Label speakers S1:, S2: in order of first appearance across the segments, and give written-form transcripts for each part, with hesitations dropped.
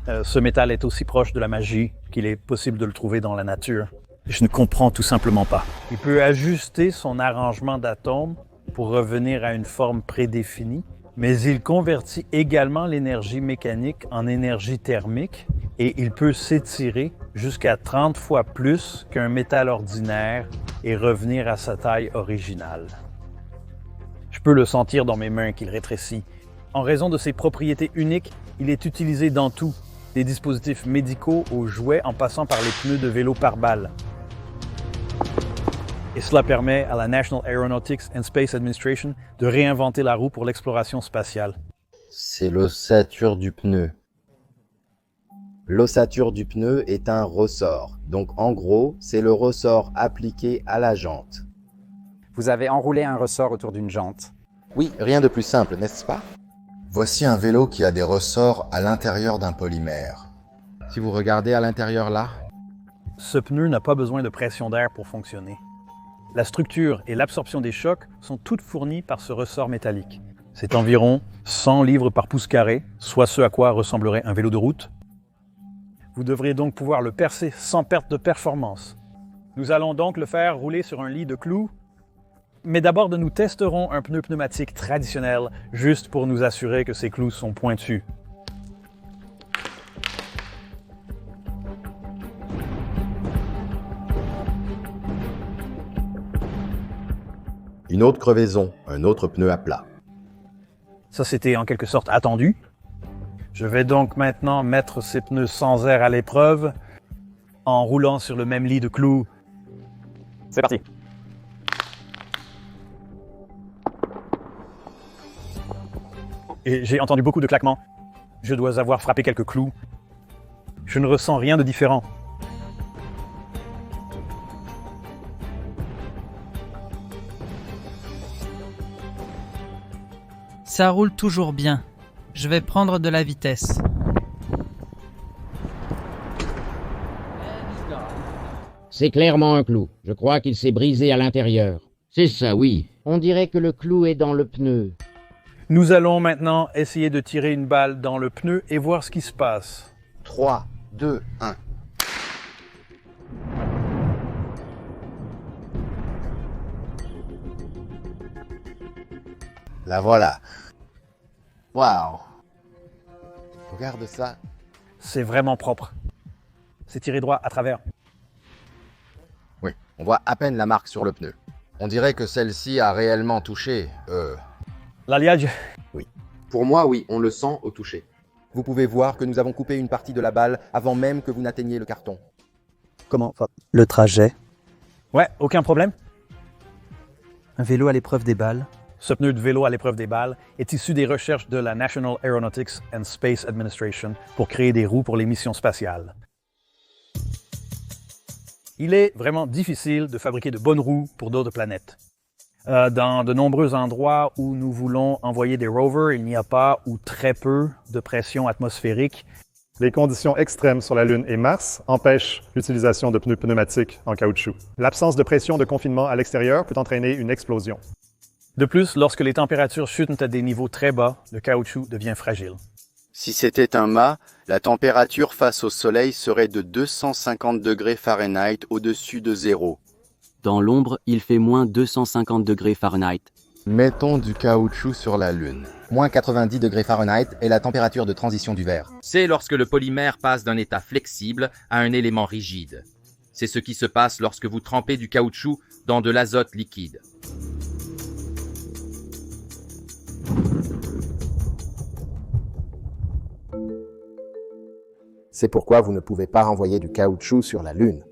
S1: Ce métal est aussi proche de la magie qu'il est possible de le trouver dans la nature. Je ne comprends tout simplement pas. Il peut ajuster son arrangement d'atomes pour revenir à une forme prédéfinie, mais il convertit également l'énergie mécanique en énergie thermique et il peut s'étirer jusqu'à 30 fois plus qu'un métal ordinaire et revenir à sa taille originale. Je peux le sentir dans mes mains qu'il rétrécit. En raison de ses propriétés uniques, il est utilisé dans tout, des dispositifs médicaux aux jouets en passant par les pneus de vélo par balle. Et cela permet à la National Aeronautics and Space Administration de réinventer la roue pour l'exploration spatiale.
S2: C'est l'ossature du pneu. L'ossature du pneu est un ressort. Donc en gros, c'est le ressort appliqué à la jante.
S3: Vous avez enroulé un ressort autour d'une jante.
S2: Oui, rien de plus simple, n'est-ce pas?
S4: Voici un vélo qui a des ressorts à l'intérieur d'un polymère.
S2: Si vous regardez à l'intérieur là,
S1: Ce pneu n'a pas besoin de pression d'air pour fonctionner. La structure et l'absorption des chocs sont toutes fournies par ce ressort métallique. C'est environ 100 livres par pouce carré, soit ce à quoi ressemblerait un vélo de route. Vous devriez donc pouvoir le percer sans perte de performance. Nous allons donc le faire rouler sur un lit de clous. Mais d'abord, nous testerons un pneu pneumatique traditionnel, juste pour nous assurer que ces clous sont pointus.
S2: une autre crevaison, un autre pneu à plat.
S1: Ça, c'était en quelque sorte attendu. Je vais donc maintenant mettre ces pneus sans air à l'épreuve en roulant sur le même lit de clous.
S3: C'est parti.
S1: Et j'ai entendu beaucoup de claquements. Je dois avoir frappé quelques clous. Je ne ressens rien de différent.
S5: Ça roule toujours bien. Je vais prendre de la vitesse.
S6: C'est clairement un clou. Je crois qu'il s'est brisé à l'intérieur.
S7: C'est ça, oui.
S6: On dirait que le clou est dans le pneu.
S1: Nous allons maintenant essayer de tirer une balle dans le pneu et voir ce qui se passe.
S2: 3, 2, 1. La voilà. Waouh. Regarde ça.
S1: C'est vraiment propre. C'est tiré droit à travers.
S2: Oui, on voit à peine la marque sur le pneu. On dirait que celle-ci a réellement touché.
S1: L'alliage.
S2: Oui. Pour moi, oui, on le sent au toucher. Vous pouvez voir que nous avons coupé une partie de la balle avant même que vous n'atteigniez le carton.
S8: Comment va le trajet?
S1: Ouais, aucun problème.
S8: Un vélo à l'épreuve des balles?
S1: Ce pneu de vélo à l'épreuve des balles est issu des recherches de la National Aeronautics and Space Administration pour créer des roues pour les missions spatiales. Il est vraiment difficile de fabriquer de bonnes roues pour d'autres planètes. Dans de nombreux endroits où nous voulons envoyer des rovers, il n'y a pas ou très peu de pression atmosphérique.
S9: Les conditions extrêmes sur la Lune et Mars empêchent l'utilisation de pneus pneumatiques en caoutchouc. L'absence de pression de confinement à l'extérieur peut entraîner une explosion.
S1: De plus, lorsque les températures chutent à des niveaux très bas, le caoutchouc devient fragile.
S10: Si c'était un mât, la température face au soleil serait de 250 degrés Fahrenheit au-dessus de zéro.
S7: Dans l'ombre, il fait moins 250 degrés Fahrenheit.
S2: Mettons du caoutchouc sur la Lune. Moins 90 degrés Fahrenheit est la température de transition du verre.
S11: C'est lorsque le polymère passe d'un état flexible à un élément rigide. C'est ce qui se passe lorsque vous trempez du caoutchouc dans de l'azote liquide.
S2: C'est pourquoi vous ne pouvez pas renvoyer du caoutchouc sur la Lune.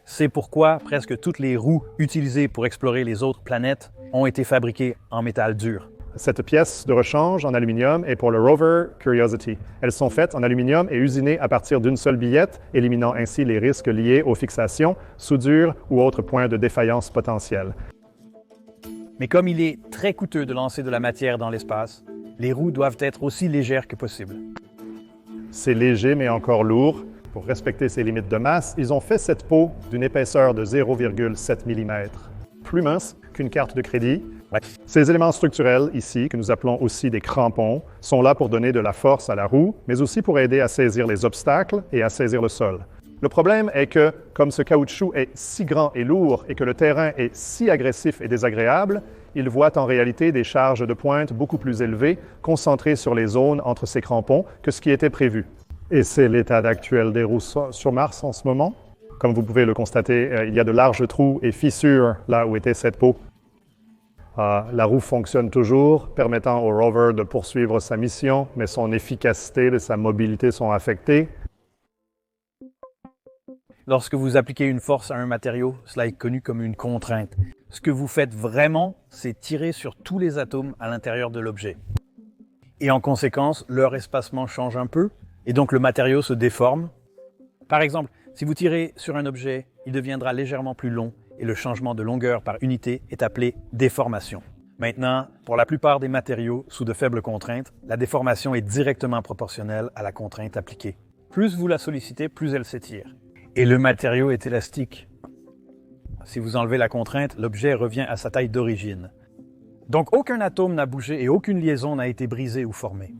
S1: C'est pourquoi presque toutes les roues utilisées pour explorer les autres planètes ont été fabriquées en métal dur.
S9: Cette pièce de rechange en aluminium est pour le rover Curiosity. Elles sont faites en aluminium et usinées à partir d'une seule billette, éliminant ainsi les risques liés aux fixations, soudures ou autres points de défaillance potentiels.
S1: Mais comme il est très coûteux de lancer de la matière dans l'espace, les roues doivent être aussi légères que possible.
S9: C'est léger mais encore lourd. Pour respecter ces limites de masse, ils ont fait cette peau d'une épaisseur de 0,7 mm. Plus mince qu'une carte de crédit, Ces éléments structurels ici, que nous appelons aussi des crampons, sont là pour donner de la force à la roue, mais aussi pour aider à saisir les obstacles et à saisir le sol. Le problème est que, comme ce caoutchouc est si grand et lourd et que le terrain est si agressif et désagréable, il voit en réalité des charges de pointe beaucoup plus élevées, concentrées sur les zones entre ces crampons, que ce qui était prévu. Et c'est l'état actuel des roues sur Mars en ce moment. Comme vous pouvez le constater, il y a de larges trous et fissures là où était cette peau. La roue fonctionne toujours, permettant au rover de poursuivre sa mission, mais son efficacité et sa mobilité sont affectées.
S1: Lorsque vous appliquez une force à un matériau, cela est connu comme une contrainte. Ce que vous faites vraiment, c'est tirer sur tous les atomes à l'intérieur de l'objet. Et en conséquence, leur espacement change un peu, et donc le matériau se déforme. Par exemple, si vous tirez sur un objet, il deviendra légèrement plus long, et le changement de longueur par unité est appelé déformation. Maintenant, pour la plupart des matériaux sous de faibles contraintes, la déformation est directement proportionnelle à la contrainte appliquée. Plus vous la sollicitez, plus elle s'étire. Et le matériau est élastique. Si vous enlevez la contrainte, l'objet revient à sa taille d'origine. Donc aucun atome n'a bougé et aucune liaison n'a été brisée ou formée.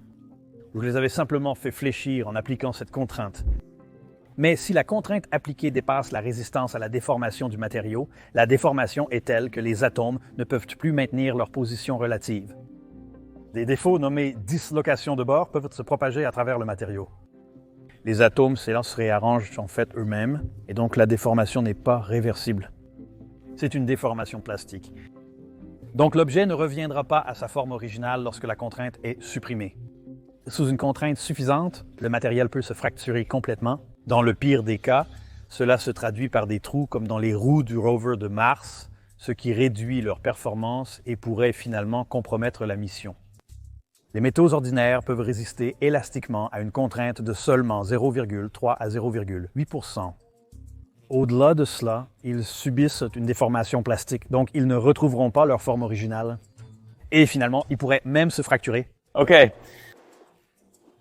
S1: Vous les avez simplement fait fléchir en appliquant cette contrainte. Mais si la contrainte appliquée dépasse la résistance à la déformation du matériau, la déformation est telle que les atomes ne peuvent plus maintenir leur position relative. Des défauts nommés dislocation de bord peuvent se propager à travers le matériau. Les atomes se réarrangent en fait eux-mêmes, et donc la déformation n'est pas réversible. C'est une déformation plastique. Donc l'objet ne reviendra pas à sa forme originale lorsque la contrainte est supprimée. Sous une contrainte suffisante, le matériel peut se fracturer complètement. Dans le pire des cas, cela se traduit par des trous comme dans les roues du rover de Mars, ce qui réduit leur performance et pourrait finalement compromettre la mission. Les métaux ordinaires peuvent résister élastiquement à une contrainte de seulement 0,3 à 0,8 %. Au-delà de cela, ils subissent une déformation plastique, donc ils ne retrouveront pas leur forme originale. Et finalement, ils pourraient même se fracturer.
S12: OK.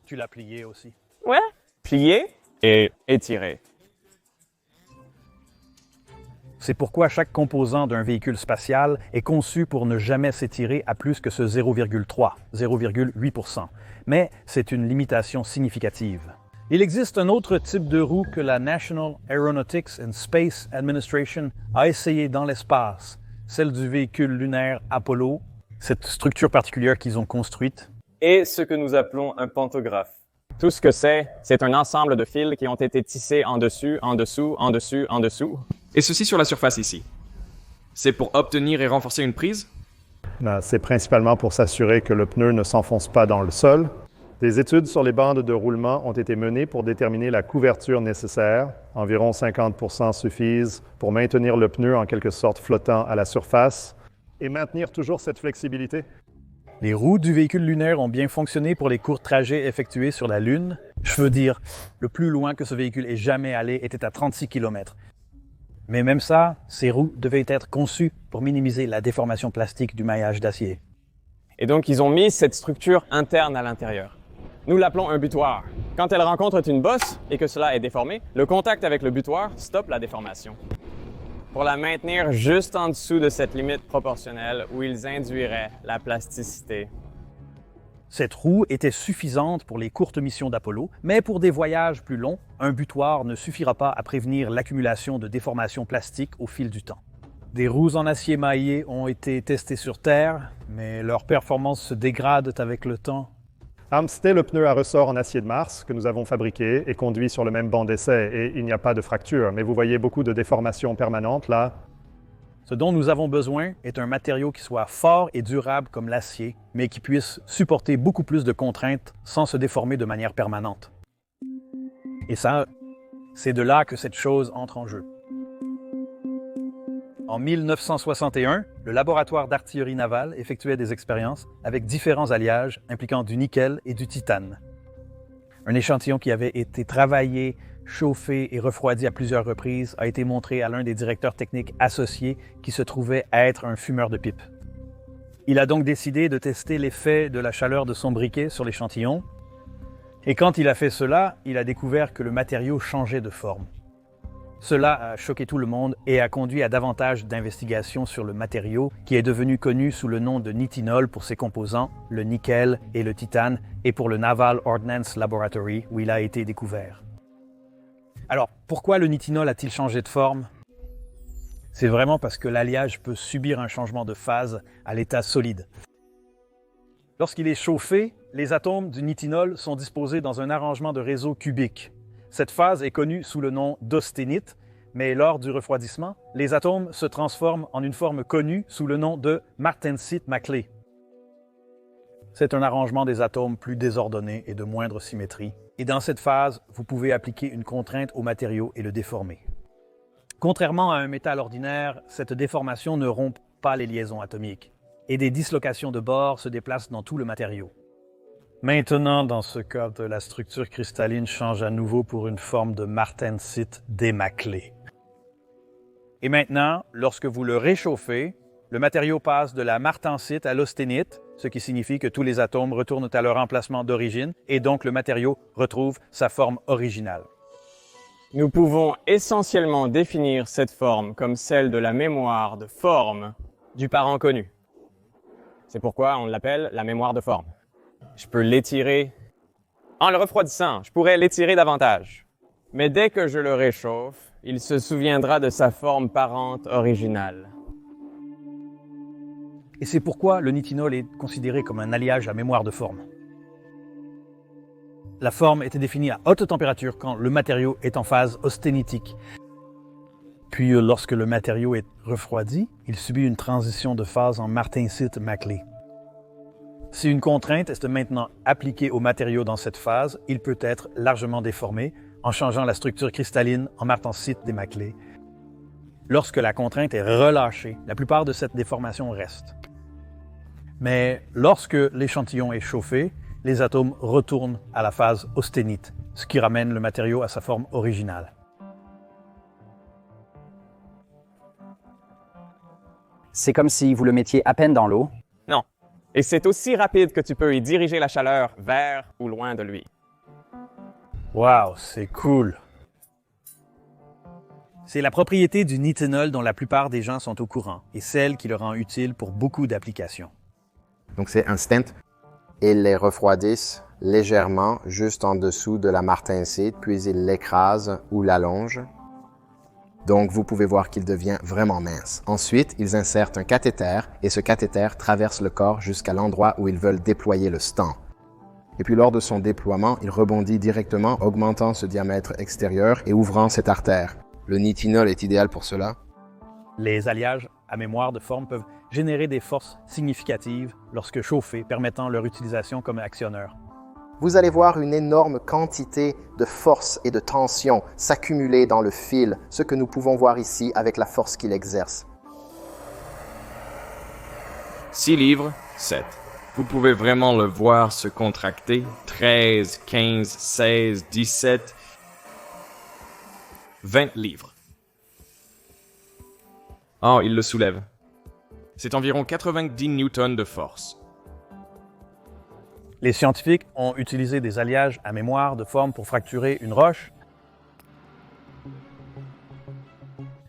S1: Tu l'as plié aussi.
S12: Ouais. Plié et étiré.
S1: C'est pourquoi chaque composant d'un véhicule spatial est conçu pour ne jamais s'étirer à plus que ce 0,3, 0,8 %. Mais c'est une limitation significative. Il existe un autre type de roue que la National Aeronautics and Space Administration a essayé dans l'espace, celle du véhicule lunaire Apollo, cette structure particulière qu'ils ont construite.
S12: Et ce que nous appelons un pantographe. Tout ce que c'est un ensemble de fils qui ont été tissés en dessus, en dessous, en dessus, en dessous.
S13: Et ceci sur la surface ici. C'est pour obtenir et renforcer une prise?
S9: C'est principalement pour s'assurer que le pneu ne s'enfonce pas dans le sol. Des études sur les bandes de roulement ont été menées pour déterminer la couverture nécessaire. Environ 50% suffisent pour maintenir le pneu en quelque sorte flottant à la surface et maintenir toujours cette flexibilité.
S1: Les roues du véhicule lunaire ont bien fonctionné pour les courts trajets effectués sur la Lune. Je veux dire, le plus loin que ce véhicule ait jamais allé était à 36 km. Mais même ça, ces roues devaient être conçues pour minimiser la déformation plastique du maillage d'acier.
S12: Et donc, ils ont mis cette structure interne à l'intérieur. Nous l'appelons un butoir. Quand elle rencontre une bosse et que cela est déformé, le contact avec le butoir stoppe la déformation. Pour la maintenir juste en dessous de cette limite proportionnelle où ils induiraient la plasticité.
S1: Cette roue était suffisante pour les courtes missions d'Apollo, mais pour des voyages plus longs, un butoir ne suffira pas à prévenir l'accumulation de déformations plastiques au fil du temps. Des roues en acier maillé ont été testées sur Terre, mais leurs performances se dégradent avec le temps.
S9: C'était le pneu à ressort en acier de Mars que nous avons fabriqué et conduit sur le même banc d'essai, et il n'y a pas de fracture, mais vous voyez beaucoup de déformations permanentes là.
S1: Ce dont nous avons besoin est un matériau qui soit fort et durable comme l'acier, mais qui puisse supporter beaucoup plus de contraintes sans se déformer de manière permanente. Et ça, c'est de là que cette chose entre en jeu. En 1961, le laboratoire d'artillerie navale effectuait des expériences avec différents alliages impliquant du nickel et du titane. Un échantillon qui avait été travaillé, chauffé et refroidi à plusieurs reprises a été montré à l'un des directeurs techniques associés qui se trouvait être un fumeur de pipe. Il a donc décidé de tester l'effet de la chaleur de son briquet sur l'échantillon. Et quand il a fait cela, il a découvert que le matériau changeait de forme. Cela a choqué tout le monde et a conduit à davantage d'investigations sur le matériau qui est devenu connu sous le nom de nitinol pour ses composants, le nickel et le titane, et pour le Naval Ordnance Laboratory où il a été découvert. Alors, pourquoi le nitinol a-t-il changé de forme? C'est vraiment parce que l'alliage peut subir un changement de phase à l'état solide. Lorsqu'il est chauffé, les atomes du nitinol sont disposés dans un arrangement de réseau cubique. Cette phase est connue sous le nom d'austénite, mais lors du refroidissement, les atomes se transforment en une forme connue sous le nom de martensite-maclé. C'est un arrangement des atomes plus désordonné et de moindre symétrie. Et dans cette phase, vous pouvez appliquer une contrainte au matériau et le déformer. Contrairement à un métal ordinaire, cette déformation ne rompt pas les liaisons atomiques et des dislocations de bord se déplacent dans tout le matériau. Maintenant, dans ce cas, la structure cristalline change à nouveau pour une forme de martensite démaclé. Et maintenant, lorsque vous le réchauffez, le matériau passe de la martensite à l'austénite, ce qui signifie que tous les atomes retournent à leur emplacement d'origine et donc le matériau retrouve sa forme originale.
S12: Nous pouvons essentiellement définir cette forme comme celle de la mémoire de forme du parent connu. C'est pourquoi on l'appelle la mémoire de forme. Je peux l'étirer. En le refroidissant, je pourrais l'étirer davantage. Mais dès que je le réchauffe, il se souviendra de sa forme parente originale.
S1: Et c'est pourquoi le nitinol est considéré comme un alliage à mémoire de forme. La forme était définie à haute température quand le matériau est en phase austénitique. Puis lorsque le matériau est refroidi, il subit une transition de phase en martensite-maclé. Si une contrainte est maintenant appliquée au matériau dans cette phase, il peut être largement déformé en changeant la structure cristalline en martensite démaclé. Lorsque la contrainte est relâchée, la plupart de cette déformation reste. Mais lorsque l'échantillon est chauffé, les atomes retournent à la phase austénite, ce qui ramène le matériau à sa forme originale.
S3: C'est comme si vous le mettiez à peine dans l'eau.
S12: Non. Et c'est aussi rapide que tu peux y diriger la chaleur vers ou loin de lui.
S1: Wow, c'est cool! C'est la propriété du nitinol dont la plupart des gens sont au courant et celle qui le rend utile pour beaucoup d'applications.
S2: Donc c'est un stent. Ils les refroidissent légèrement juste en dessous de la martensite, puis ils l'écrasent ou l'allongent. Donc, vous pouvez voir qu'il devient vraiment mince. Ensuite, ils insèrent un cathéter et ce cathéter traverse le corps jusqu'à l'endroit où ils veulent déployer le stent. Et puis, lors de son déploiement, il rebondit directement, augmentant ce diamètre extérieur et ouvrant cette artère. Le nitinol est idéal pour cela.
S1: Les alliages à mémoire de forme peuvent générer des forces significatives lorsque chauffés, permettant leur utilisation comme actionneur.
S2: Vous allez voir une énorme quantité de force et de tension s'accumuler dans le fil, ce que nous pouvons voir ici avec la force qu'il exerce.
S13: 6 livres, 7. Vous pouvez vraiment le voir se contracter. 13, 15, 16, 17, 20 livres. Oh, il le soulève. C'est environ 90 newtons de force.
S1: Les scientifiques ont utilisé des alliages à mémoire de forme pour fracturer une roche.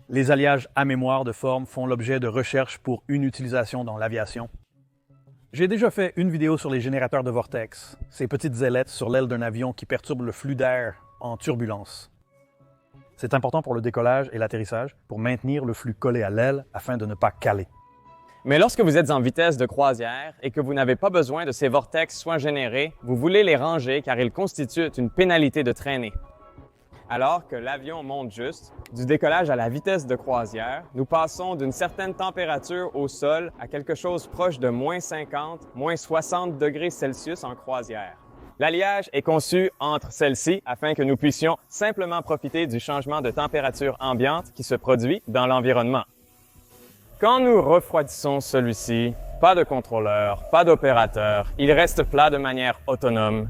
S1: Les alliages à mémoire de forme font l'objet de recherches pour une utilisation dans l'aviation. J'ai déjà fait une vidéo sur les générateurs de vortex, ces petites ailettes sur l'aile d'un avion qui perturbent le flux d'air en turbulence. C'est important pour le décollage et l'atterrissage pour maintenir le flux collé à l'aile afin de ne pas caler.
S12: Mais lorsque vous êtes en vitesse de croisière et que vous n'avez pas besoin de ces vortex soient générés, vous voulez les ranger car ils constituent une pénalité de traînée. Alors que l'avion monte juste, du décollage à la vitesse de croisière, nous passons d'une certaine température au sol à quelque chose proche de moins 50, moins 60 degrés Celsius en croisière. L'alliage est conçu entre celles-ci afin que nous puissions simplement profiter du changement de température ambiante qui se produit dans l'environnement. Quand nous refroidissons celui-ci, pas de contrôleur, pas d'opérateur, il reste plat de manière autonome.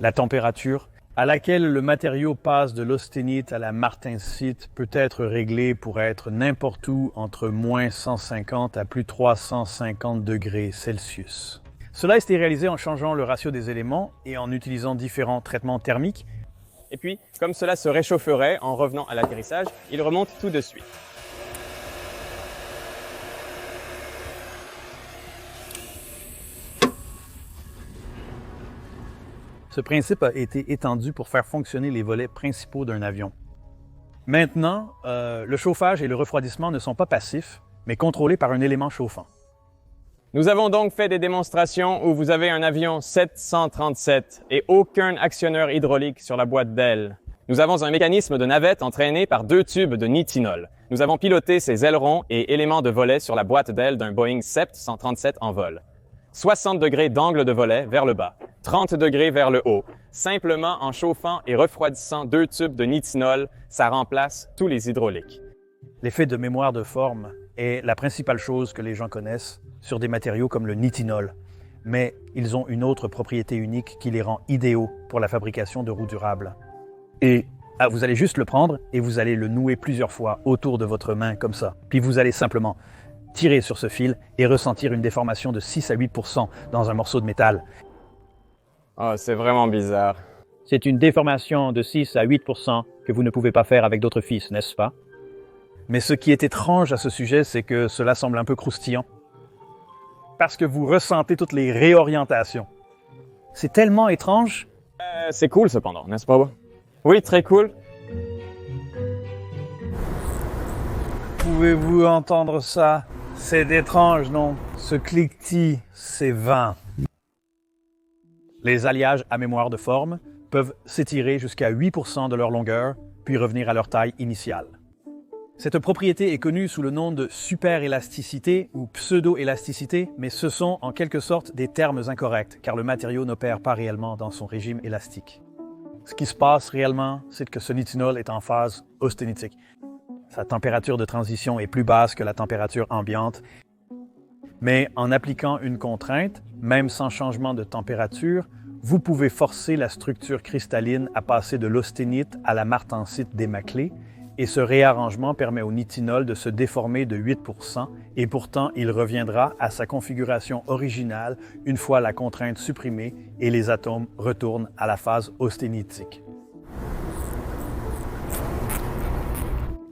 S1: La température à laquelle le matériau passe de l'austénite à la martensite peut être réglée pour être n'importe où entre moins 150 à plus 350 degrés Celsius. Cela a été réalisé en changeant le ratio des éléments et en utilisant différents traitements thermiques.
S12: Et puis, comme cela se réchaufferait en revenant à l'atterrissage, il remonte tout de suite.
S1: Ce principe a été étendu pour faire fonctionner les volets principaux d'un avion. Maintenant, le chauffage et le refroidissement ne sont pas passifs, mais contrôlés par un élément chauffant.
S12: Nous avons donc fait des démonstrations où vous avez un avion 737 et aucun actionneur hydraulique sur la boîte d'aile. Nous avons un mécanisme de navette entraîné par 2 tubes de nitinol. Nous avons piloté ces ailerons et éléments de volet sur la boîte d'aile d'un Boeing 737 en vol. 60 degrés d'angle de volet vers le bas, 30 degrés vers le haut. Simplement en chauffant et refroidissant 2 tubes de nitinol, ça remplace tous les hydrauliques.
S1: L'effet de mémoire de forme est la principale chose que les gens connaissent sur des matériaux comme le nitinol, mais ils ont une autre propriété unique qui les rend idéaux pour la fabrication de roues durables. Et vous allez juste le prendre et vous allez le nouer plusieurs fois autour de votre main comme ça. Puis vous allez simplement tirer sur ce fil et ressentir une déformation de 6 à 8% dans un morceau de métal.
S12: Oh, c'est vraiment bizarre.
S1: C'est une déformation de 6 à 8% que vous ne pouvez pas faire avec d'autres fils, n'est-ce pas? Mais ce qui est étrange à ce sujet, c'est que cela semble un peu croustillant. Parce que vous ressentez toutes les réorientations. C'est tellement étrange.
S12: C'est cool cependant, n'est-ce pas? Oui, très cool.
S1: Pouvez-vous entendre ça? C'est étrange, non? Ce cliquetis, c'est vain. Les alliages à mémoire de forme peuvent s'étirer jusqu'à 8% de leur longueur, puis revenir à leur taille initiale. Cette propriété est connue sous le nom de superélasticité ou pseudo-élasticité, mais ce sont en quelque sorte des termes incorrects, car le matériau n'opère pas réellement dans son régime élastique. Ce qui se passe réellement, c'est que ce nitinol est en phase austénitique. Sa température de transition est plus basse que la température ambiante, mais en appliquant une contrainte, même sans changement de température, vous pouvez forcer la structure cristalline à passer de l'austénite à la martensite démaclée, et ce réarrangement permet au nitinol de se déformer de 8%, et pourtant il reviendra à sa configuration originale une fois la contrainte supprimée et les atomes retournent à la phase austénitique.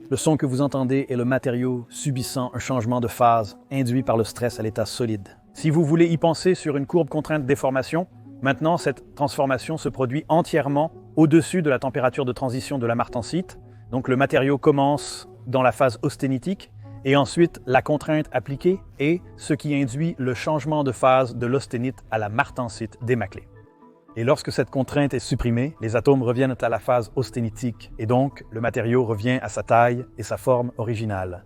S1: Le son que vous entendez est le matériau subissant un changement de phase induit par le stress à l'état solide. Si vous voulez y penser sur une courbe contrainte déformation, maintenant cette transformation se produit entièrement au-dessus de la température de transition de la martensite. Donc le matériau commence dans la phase austénitique et ensuite la contrainte appliquée est ce qui induit le changement de phase de l'austénite à la martensite démaclée. Et lorsque cette contrainte est supprimée, les atomes reviennent à la phase austénitique et donc le matériau revient à sa taille et sa forme originale.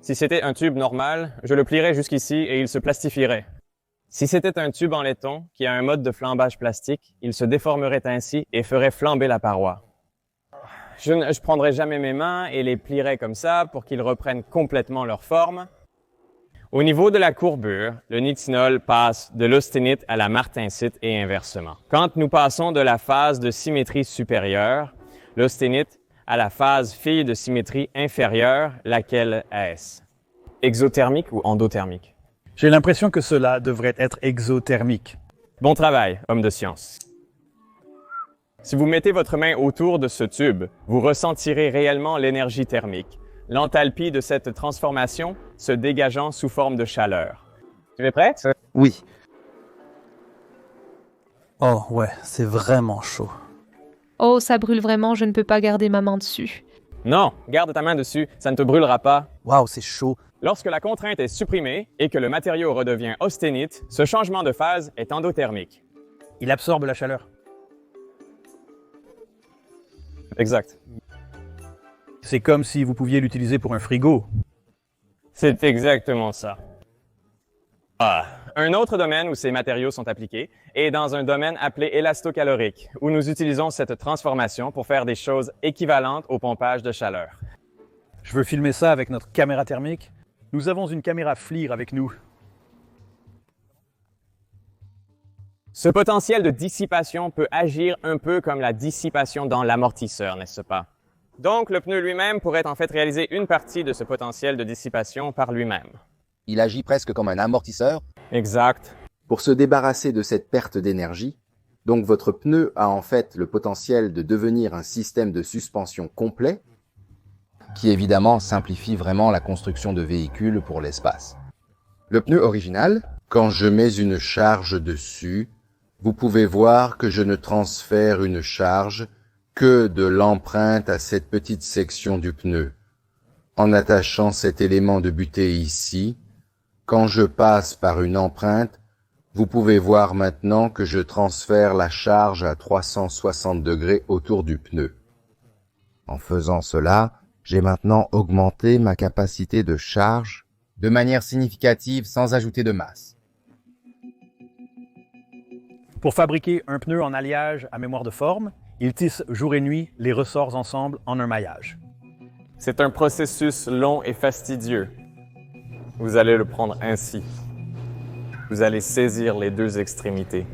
S12: Si c'était un tube normal, je le plierais jusqu'ici et il se plastifierait. Si c'était un tube en laiton qui a un mode de flambage plastique, il se déformerait ainsi et ferait flamber la paroi. Je ne prendrais jamais mes mains et les plierais comme ça pour qu'ils reprennent complètement leur forme. Au niveau de la courbure, le nitinol passe de l'austénite à la martensite et inversement. Quand nous passons de la phase de symétrie supérieure, l'austénite, à la phase fille de symétrie inférieure, laquelle est-ce? Exothermique ou endothermique?
S1: J'ai l'impression que cela devrait être exothermique.
S12: Bon travail, homme de science. Si vous mettez votre main autour de ce tube, vous ressentirez réellement l'énergie thermique, l'enthalpie de cette transformation se dégageant sous forme de chaleur. Tu es prêt?
S8: Oui. Oh ouais, c'est vraiment chaud.
S14: Oh, ça brûle vraiment, je ne peux pas garder ma main dessus.
S12: Non, garde ta main dessus, ça ne te brûlera pas.
S8: Waouh, c'est chaud.
S12: Lorsque la contrainte est supprimée et que le matériau redevient austénite, ce changement de phase est endothermique.
S1: Il absorbe la chaleur.
S12: Exact.
S1: C'est comme si vous pouviez l'utiliser pour un frigo.
S12: C'est exactement ça. Un autre domaine où ces matériaux sont appliqués est dans un domaine appelé élastocalorique, où nous utilisons cette transformation pour faire des choses équivalentes au pompage de chaleur.
S1: Je veux filmer ça avec notre caméra thermique. Nous avons une caméra FLIR avec nous.
S12: Ce potentiel de dissipation peut agir un peu comme la dissipation dans l'amortisseur, n'est-ce pas? Donc, le pneu lui-même pourrait en fait réaliser une partie de ce potentiel de dissipation par lui-même.
S15: Il agit presque comme un amortisseur.
S12: Exact.
S2: Pour se débarrasser de cette perte d'énergie, Donc votre pneu a en fait le potentiel de devenir un système de suspension complet, qui évidemment simplifie vraiment la construction de véhicules pour l'espace. Le pneu original, quand je mets une charge dessus, vous pouvez voir que je ne transfère une charge que de l'empreinte à cette petite section du pneu. En attachant cet élément de butée ici, quand je passe par une empreinte, vous pouvez voir maintenant que je transfère la charge à 360 degrés autour du pneu. En faisant cela, j'ai maintenant augmenté ma capacité de charge de manière significative sans ajouter de masse.
S1: Pour fabriquer un pneu en alliage à mémoire de forme, il tisse jour et nuit les ressorts ensemble en un maillage.
S12: C'est un processus long et fastidieux. Vous allez le prendre ainsi. Vous allez saisir les deux extrémités.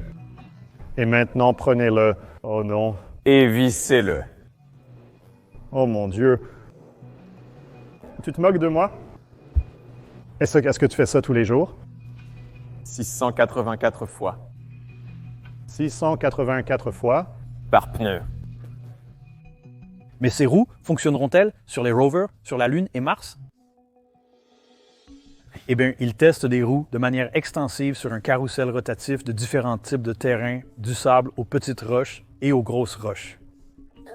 S9: Et maintenant, prenez-le. Oh non.
S12: Et vissez-le.
S9: Oh mon Dieu. Tu te moques de moi? Est-ce que tu fais ça tous les jours?
S12: 684 fois.
S9: 684 fois?
S12: Par pneu.
S1: Mais ces roues fonctionneront-elles sur les rovers, sur la Lune et Mars? Eh bien, ils testent des roues de manière extensive sur un carrousel rotatif de différents types de terrains, du sable aux petites roches et aux grosses roches.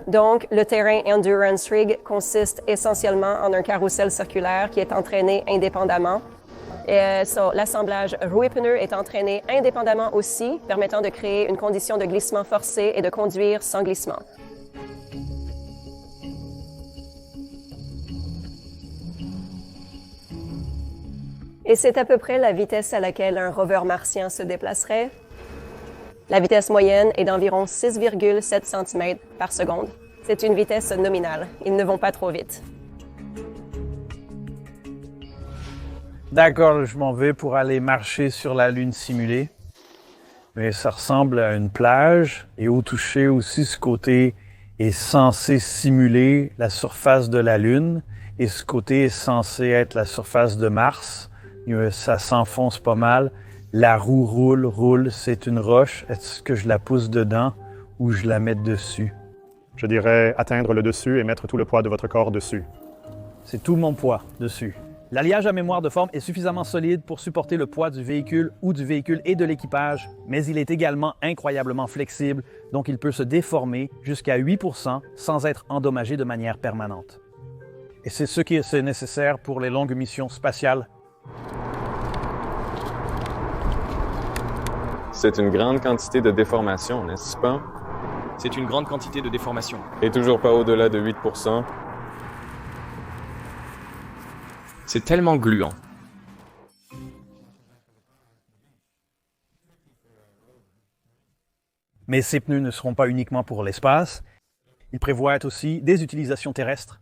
S15: Donc, le terrain Endurance Rig consiste essentiellement en un carrousel circulaire qui est entraîné indépendamment. L'assemblage roues et pneus est entraîné indépendamment aussi, permettant de créer une condition de glissement forcé et de conduire sans glissement. Et c'est à peu près la vitesse à laquelle un rover martien se déplacerait. La vitesse moyenne est d'environ 6,7 cm par seconde. C'est une vitesse nominale. Ils ne vont pas trop vite.
S1: D'accord, je m'en vais pour aller marcher sur la Lune simulée. Mais ça ressemble à une plage et au toucher aussi, ce côté est censé simuler la surface de la Lune et ce côté est censé être la surface de Mars. Ça s'enfonce pas mal. La roue roule, c'est une roche. Est-ce que je la pousse dedans ou je la mets dessus?
S9: Je dirais atteindre le dessus et mettre tout le poids de votre corps dessus.
S1: C'est tout mon poids dessus. L'alliage à mémoire de forme est suffisamment solide pour supporter le poids du véhicule ou du véhicule et de l'équipage, mais il est également incroyablement flexible, donc il peut se déformer jusqu'à 8% sans être endommagé de manière permanente. Et c'est ce qui est nécessaire pour les longues missions spatiales.
S12: C'est une grande quantité de déformation, n'est-ce pas?
S13: C'est une grande quantité de déformation.
S12: Et toujours pas au-delà de 8%.
S13: C'est tellement gluant.
S1: Mais ces pneus ne seront pas uniquement pour l'espace. Ils prévoient aussi des utilisations terrestres.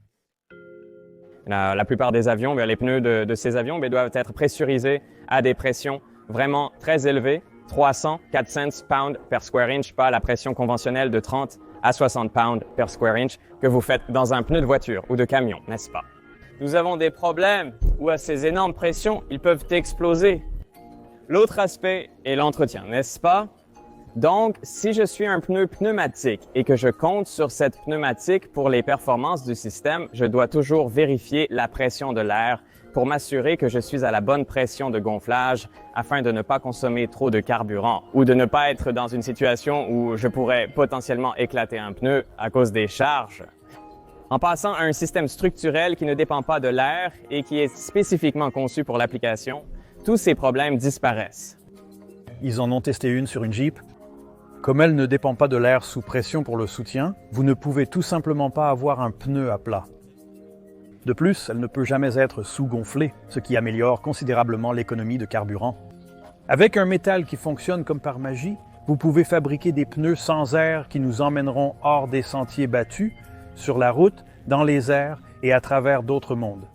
S12: La plupart des avions, les pneus de ces avions doivent être pressurisés à des pressions vraiment très élevées. 300-400 pounds per square inch, pas la pression conventionnelle de 30 à 60 pounds per square inch que vous faites dans un pneu de voiture ou de camion, n'est-ce pas? Nous avons des problèmes où à ces énormes pressions, ils peuvent exploser. L'autre aspect est l'entretien, n'est-ce pas? Donc, si je suis un pneu pneumatique et que je compte sur cette pneumatique pour les performances du système, je dois toujours vérifier la pression de l'air pour m'assurer que je suis à la bonne pression de gonflage afin de ne pas consommer trop de carburant ou de ne pas être dans une situation où je pourrais potentiellement éclater un pneu à cause des charges. En passant à un système structurel qui ne dépend pas de l'air et qui est spécifiquement conçu pour l'application, tous ces problèmes disparaissent.
S1: Ils en ont testé une sur une Jeep. Comme elle ne dépend pas de l'air sous pression pour le soutien, vous ne pouvez tout simplement pas avoir un pneu à plat. De plus, elle ne peut jamais être sous-gonflée, ce qui améliore considérablement l'économie de carburant. Avec un métal qui fonctionne comme par magie, vous pouvez fabriquer des pneus sans air qui nous emmèneront hors des sentiers battus, sur la route, dans les airs et à travers d'autres mondes.